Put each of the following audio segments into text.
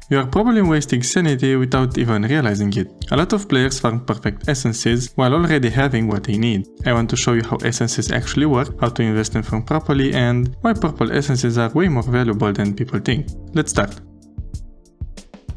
You are probably wasting Sanity without even realizing it. A lot of players farm perfect essences while already having what they need. I want to show you how essences actually work, how to invest in them properly, and why purple essences are way more valuable than people think. Let's start.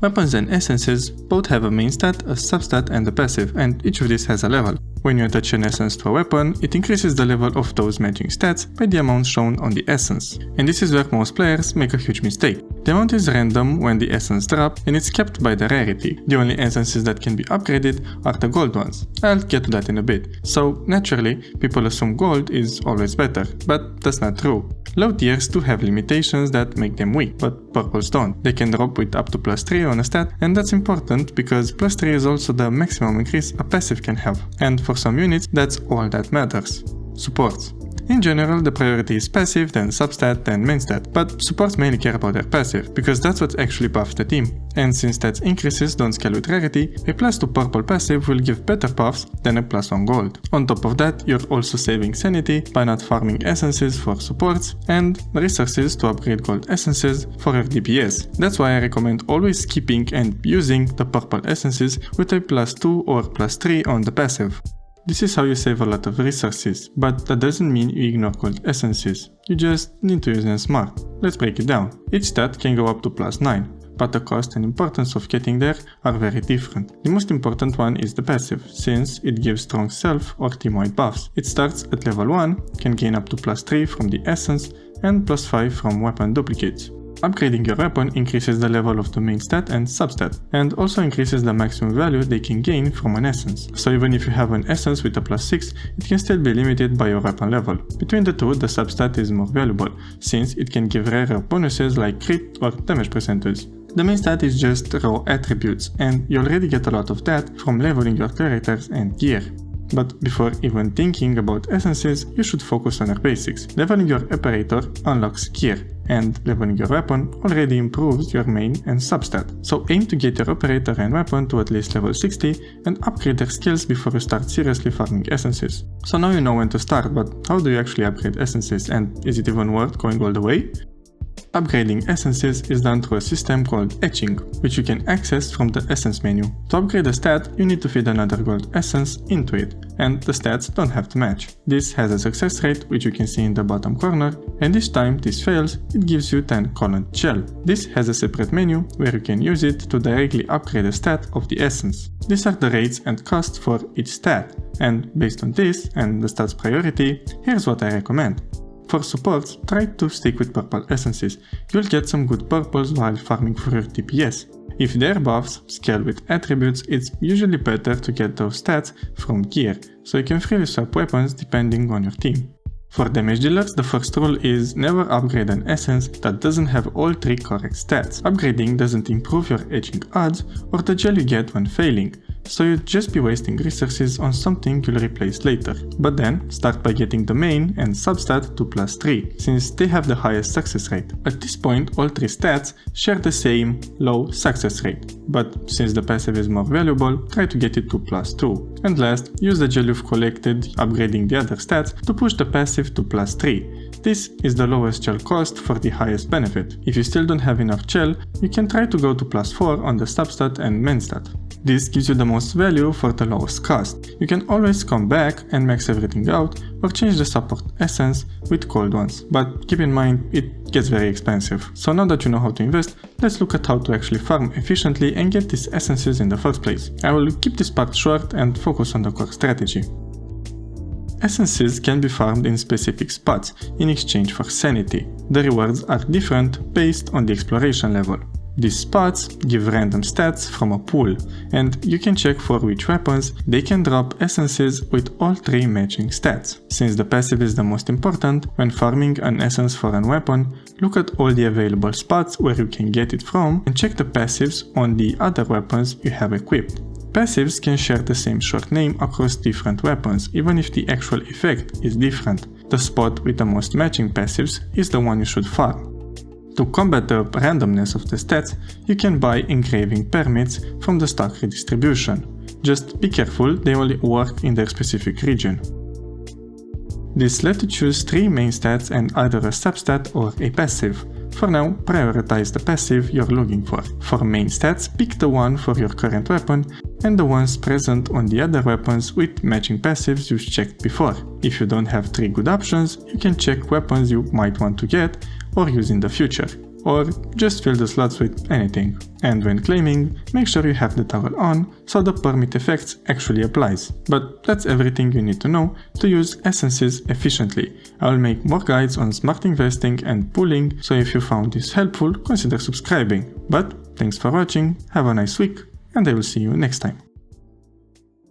Weapons and essences both have a main stat, a substat and a passive, and each of these has a level. When you attach an essence to a weapon, it increases the level of those matching stats by the amount shown on the essence. And this is where most players make a huge mistake. The amount is random when the essence drops, and it's capped by the rarity. The only essences that can be upgraded are the gold ones. I'll get to that in a bit. So naturally, people assume gold is always better, but that's not true. Low tiers do have limitations that make them weak, but purples don't. They can drop with up to +3 on a stat, and that's important because +3 is also the maximum increase a passive can have. And for some units, that's all that matters. Supports. In general, the priority is passive, then substat, then main stat, but supports mainly care about their passive, because that's what actually buffs the team. And since stats increases don't scale with rarity, a +2 purple passive will give better buffs than a +1 gold. On top of that, you're also saving sanity by not farming essences for supports, and resources to upgrade gold essences for your DPS. That's why I recommend always keeping and using the purple essences with a +2 or +3 on the passive. This is how you save a lot of resources, but that doesn't mean you ignore gold essences. You just need to use them smart. Let's break it down. Each stat can go up to +9, but the cost and importance of getting there are very different. The most important one is the passive, since it gives strong self or team-wide buffs. It starts at level 1, can gain up to +3 from the essence and +5 from weapon duplicates. Upgrading your weapon increases the level of the main stat and substat, and also increases the maximum value they can gain from an essence. So even if you have an essence with a +6, it can still be limited by your weapon level. Between the two, the substat is more valuable, since it can give rarer bonuses like crit or damage percentage. The main stat is just raw attributes, and you already get a lot of that from leveling your characters and gear. But before even thinking about essences, you should focus on your basics. Leveling your operator unlocks gear, and leveling your weapon already improves your main and substat. So aim to get your operator and weapon to at least level 60 and upgrade their skills before you start seriously farming essences. So now you know when to start, but how do you actually upgrade essences, and is it even worth going all the way? Upgrading essences is done through a system called Etching, which you can access from the essence menu. To upgrade a stat, you need to feed another gold essence into it, and the stats don't have to match. This has a success rate, which you can see in the bottom corner, and each time this fails, it gives you 10 colored gel. This has a separate menu where you can use it to directly upgrade a stat of the essence. These are the rates and costs for each stat, and based on this and the stat's priority, here's what I recommend. For supports, try to stick with purple essences. You'll get some good purples while farming for your DPS. If their buffs scale with attributes, it's usually better to get those stats from gear, so you can freely swap weapons depending on your team. For damage dealers, the first rule is never upgrade an essence that doesn't have all 3 correct stats. Upgrading doesn't improve your etching odds or the gel you get when failing, so you'd just be wasting resources on something you'll replace later. But then, start by getting the main and substat to +3, since they have the highest success rate. At this point, all 3 stats share the same low success rate, but since the passive is more valuable, try to get it to +2. And last, use the gel you've collected upgrading the other stats to push the passive to +3. This is the lowest gel cost for the highest benefit. If you still don't have enough gel, you can try to go to +4 on the substat and main stat. This gives you the most value for the lowest cost. You can always come back and max everything out or change the support essence with gold ones, but keep in mind it gets very expensive. So now that you know how to invest, let's look at how to actually farm efficiently and get these essences in the first place. I will keep this part short and focus on the core strategy. Essences can be farmed in specific spots in exchange for sanity. The rewards are different based on the exploration level. These spots give random stats from a pool, and you can check for which weapons they can drop essences with all 3 matching stats. Since the passive is the most important when farming an essence for an weapon, look at all the available spots where you can get it from and check the passives on the other weapons you have equipped. Passives can share the same short name across different weapons, even if the actual effect is different. The spot with the most matching passives is the one you should farm. To combat the randomness of the stats, you can buy engraving permits from the stock redistribution. Just be careful, they only work in their specific region. This lets you choose 3 main stats and either a substat or a passive. For now, prioritize the passive you're looking for. For main stats, pick the one for your current weapon and the ones present on the other weapons with matching passives you've checked before. If you don't have 3 good options, you can check weapons you might want to get or use in the future, or just fill the slots with anything. And when claiming, make sure you have the toggle on so the permit effects actually applies. But that's everything you need to know to use essences efficiently. I will make more guides on smart investing and pooling, so if you found this helpful, consider subscribing. But thanks for watching, have a nice week, and I will see you next time.